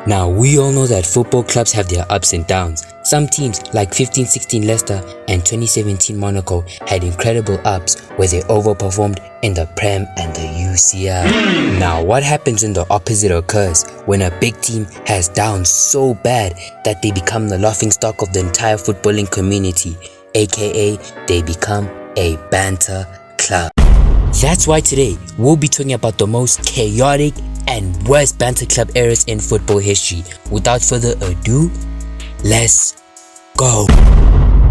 Now we all know that football clubs have their ups and downs. Some teams like 15-16 Leicester and 2017 Monaco had incredible ups where they overperformed in the Prem and the UCL. Now what happens when the opposite occurs? When a big team has downs so bad that they become the laughingstock of the entire footballing community, aka they become a banter club. That's why today we'll be talking about the most chaotic and worst banter club eras in football history. Without further ado, let's go.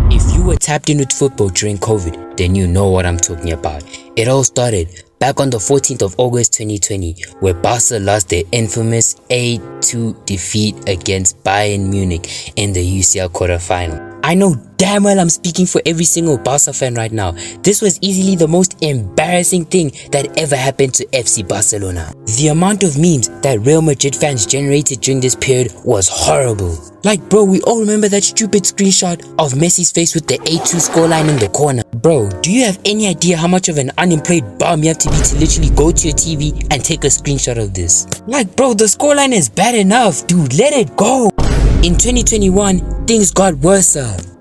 If you were tapped in with football during COVID, then you know what I'm talking about. It all started back on the 14th of August 2020, where Barca lost their infamous 8-2 defeat against Bayern Munich in the UCL quarterfinal. I know damn well I'm speaking for every single Barca fan right now. This was easily the most embarrassing thing that ever happened to FC Barcelona. The amount of memes that Real Madrid fans generated during this period was horrible. Like bro, we all remember that stupid screenshot of Messi's face with the 8-2 scoreline in the corner. Bro, do you have any idea how much of an unemployed bum you have to be to literally go to your TV and take a screenshot of this? Like bro, the scoreline is bad enough, dude, let it go. In 2021, things got worse.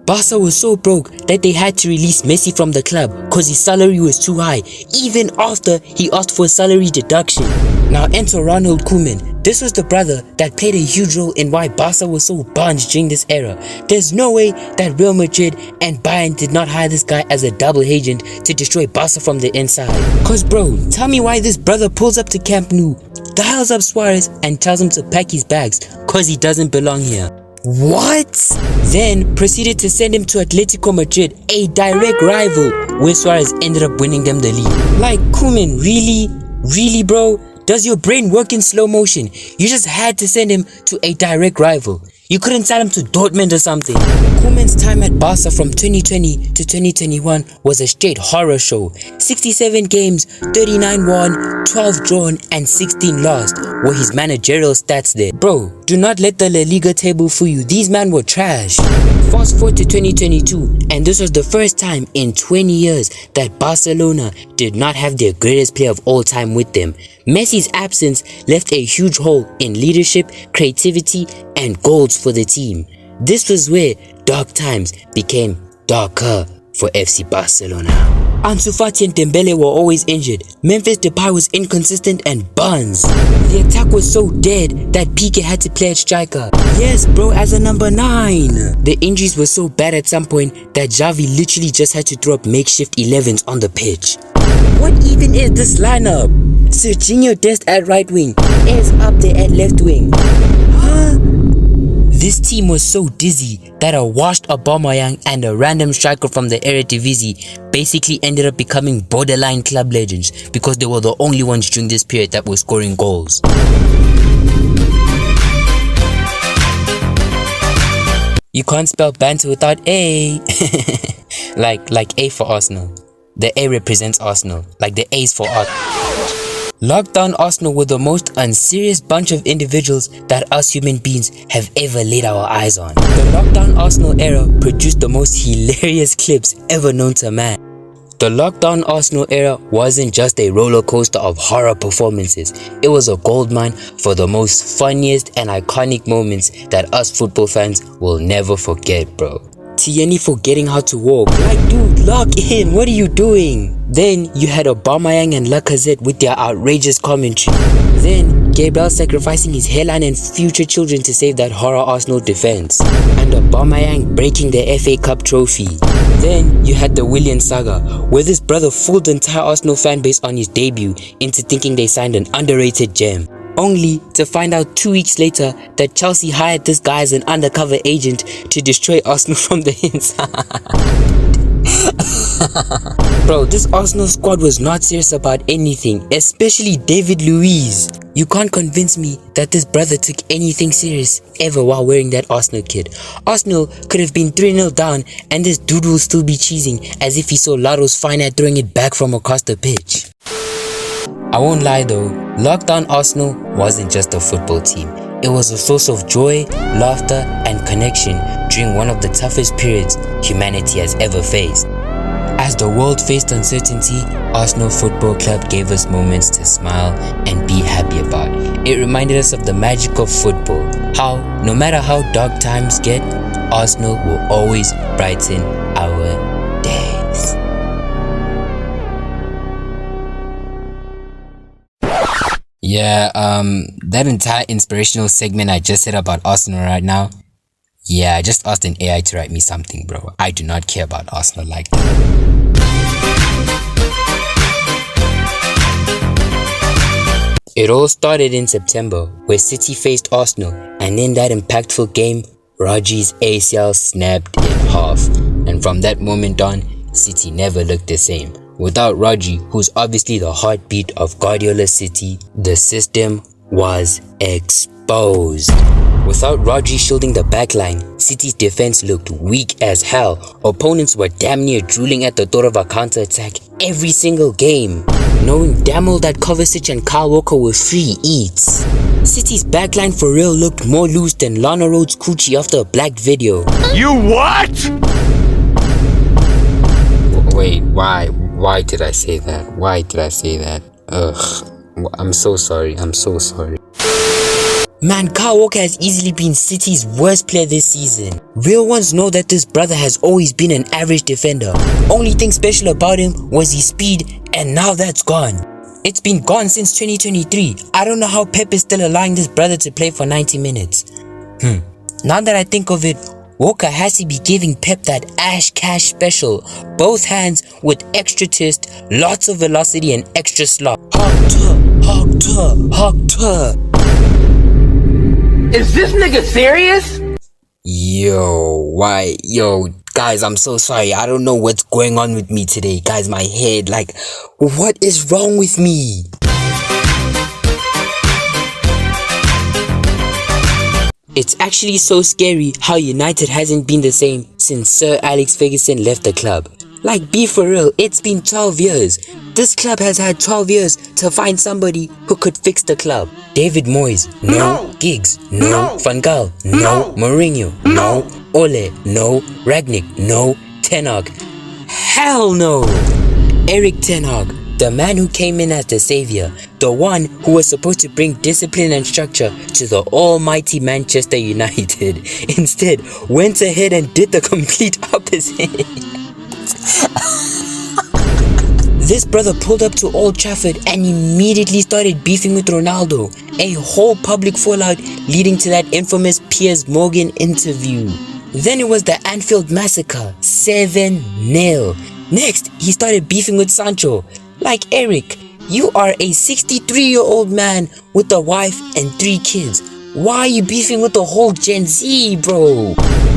Barca was so broke that they had to release Messi from the club cause his salary was too high, even after he asked for a salary deduction. Now enter Ronald Koeman. This was the brother that played a huge role in why Barca was so bunged during this era. There's no way that Real Madrid and Bayern did not hire this guy as a double agent to destroy Barca from the inside. Cause bro, tell me why this brother pulls up to Camp Nou, dials up Suarez and tells him to pack his bags cause he doesn't belong here. What? Then proceeded to send him to Atletico Madrid, a direct rival, where Suarez ended up winning them the league. Like Koeman, really? Really bro? Does your brain work in slow motion? You just had to send him to a direct rival. You couldn't sell him to Dortmund or something. Koeman's time at Barca from 2020 to 2021 was a straight horror show. 67 games, 39 won, 12 drawn and 16 lost were his managerial stats there. Bro, do not let the La Liga table fool you. These men were trash. Fast forward to 2022 and this was the first time in 20 years that Barcelona did not have their greatest player of all time with them. Messi's absence left a huge hole in leadership, creativity and goals for the team. This was where dark times became darker for FC Barcelona. Ansu Fati and Dembele were always injured. Memphis Depay was inconsistent and buns. The attack was so dead that Piqué had to play at striker. Yes bro, as a number 9. The injuries were so bad at some point that Xavi literally just had to throw up makeshift 11s on the pitch. What even is this lineup? Serginho Dest at right wing, is up there at left wing. Huh? This team was so dizzy that a washed Aubameyang and a random striker from the Eredivisie basically ended up becoming borderline club legends because they were the only ones during this period that were scoring goals. You can't spell banter without A. like A for Arsenal. The A represents Arsenal, like the A's for Arsenal. Lockdown Arsenal were the most unserious bunch of individuals that us human beings have ever laid our eyes on. The Lockdown Arsenal era produced the most hilarious clips ever known to man. The Lockdown Arsenal era wasn't just a roller coaster of horror performances, it was a goldmine for the most funniest and iconic moments that us football fans will never forget, bro. Tierney forgetting how to walk. Like dude, lock in, what are you doing? Then you had Aubameyang and Lacazette with their outrageous commentary. Then Gabriel sacrificing his hairline and future children to save that horror Arsenal defense. And Aubameyang breaking the FA Cup trophy. Then you had the Willian saga, where this brother fooled the entire Arsenal fanbase on his debut into thinking they signed an underrated gem. Only to find out 2 weeks later that Chelsea hired this guy as an undercover agent to destroy Arsenal from the inside. Bro, this Arsenal squad was not serious about anything, especially David Luiz. You can't convince me that this brother took anything serious ever while wearing that Arsenal kit. Arsenal could have been 3-0 down and this dude will still be cheesing as if he saw Laro's fine at throwing it back from across the pitch. I won't lie though, Lockdown Arsenal wasn't just a football team. It was a source of joy, laughter and connection during one of the toughest periods humanity has ever faced. As the world faced uncertainty, Arsenal Football Club gave us moments to smile and be happy about. It reminded us of the magic of football, how no matter how dark times get, Arsenal will always brighten our days. Yeah, that entire inspirational segment I just said about Arsenal right now, yeah, I just asked an AI to write me something, bro. I do not care about Arsenal like that. It all started in September, where City faced Arsenal, and in that impactful game, Rodri's ACL snapped in half. And from that moment on, City never looked the same. Without Rodri, who's obviously the heartbeat of Guardiola's City, the system was exposed. Without Rodri shielding the backline, City's defense looked weak as hell. Opponents were damn near drooling at the thought of a counter-attack every single game, knowing damn well that Kovacic and Kyle Walker were free eats. City's backline for real looked more loose than Lana Rhodes' coochie after a black video. You what? Wait, why did I say that? Why did I say that? Ugh, I'm so sorry. Man, Kyle Walker has easily been City's worst player this season. Real ones know that this brother has always been an average defender. Only thing special about him was his speed, and now that's gone. It's been gone since 2023. I don't know how Pep is still allowing this brother to play for 90 minutes. Now that I think of it, Walker has to be giving Pep that Ash Cash special. Both hands with extra twist, lots of velocity and extra slop. Hog tur. Is this nigga serious? Yo, guys, I'm so sorry. I don't know what's going on with me today. Guys, my head, like, what is wrong with me? It's actually so scary how United hasn't been the same since Sir Alex Ferguson left the club. Like, be for real, it's been 12 years. This club has had 12 years to find somebody who could fix the club. David Moyes, no. Giggs, no. Van Gaal, no. Mourinho, no. Ole, no. Rangnick, no. Ten Hag, hell no. Erik ten Hag, the man who came in as the savior, the one who was supposed to bring discipline and structure to the almighty Manchester United, instead went ahead and did the complete opposite. This brother pulled up to Old Trafford and immediately started beefing with Ronaldo. A whole public fallout leading to that infamous Piers Morgan interview. Then it was the Anfield massacre, 7-0. Next, he started beefing with Sancho. Like, Eric, you are a 63-year-old man with a wife and 3 kids. Why are you beefing with the whole Gen Z, bro?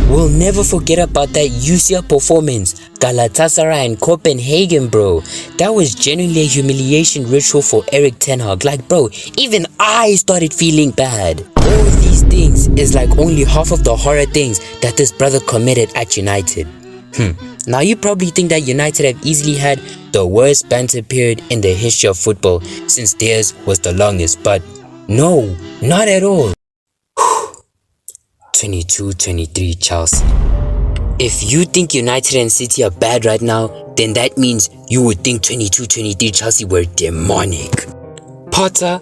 We'll never forget about that UCL performance, Galatasaray and Copenhagen, bro. That was genuinely a humiliation ritual for Erik ten Hag. Like, bro, even I started feeling bad. All these things is like only half of the horror things that this brother committed at United. Now you probably think that United have easily had the worst banter period in the history of football since theirs was the longest, but no, not at all. 22-23 Chelsea. If you think United and City are bad right now, then that means you would think 22-23 Chelsea were demonic. Potter,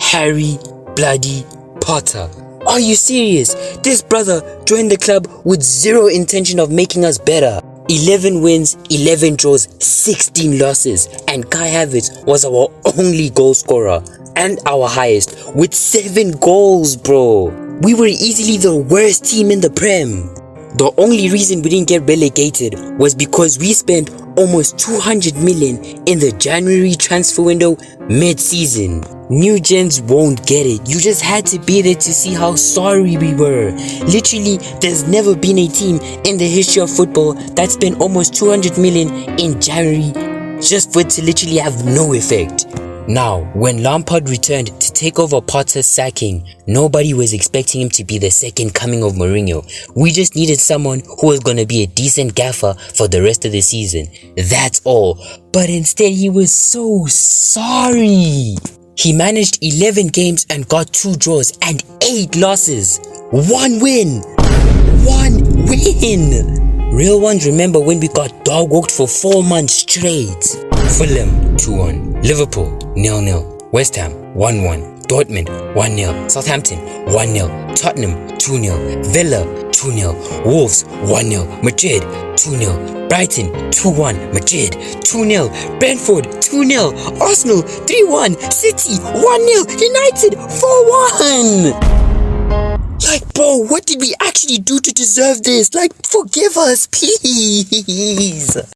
Harry, bloody Potter. Are you serious? This brother joined the club with zero intention of making us better. 11 wins, 11 draws, 16 losses, and Kai Havertz was our only goal scorer and our highest with 7 goals, bro. We were easily the worst team in the Prem. The only reason we didn't get relegated was because we spent almost 200 million in the January transfer window mid-season. New gens won't get it. You just had to be there to see how sorry we were. Literally, there's never been a team in the history of football that spent almost 200 million in January just for it to literally have no effect. Now, when Lampard returned to take over Potter's sacking, nobody was expecting him to be the second coming of Mourinho. We just needed someone who was going to be a decent gaffer for the rest of the season. That's all. But instead, he was so sorry. He managed 11 games and got 2 draws and 8 losses. 1 win. 1 win. Real ones remember when we got dog walked for 4 months straight. Fulham 2-1, Liverpool 0-0, West Ham 1-1, Dortmund 1-0, Southampton 1-0, Tottenham 2-0, Villa 2-0, Wolves 1-0, Madrid 2-0, Brighton 2-1, Madrid 2-0, Brentford 2-0, Arsenal 3-1, City 1-0, United 4-1. Like, bro, what did we actually do to deserve this? Like, forgive us, please.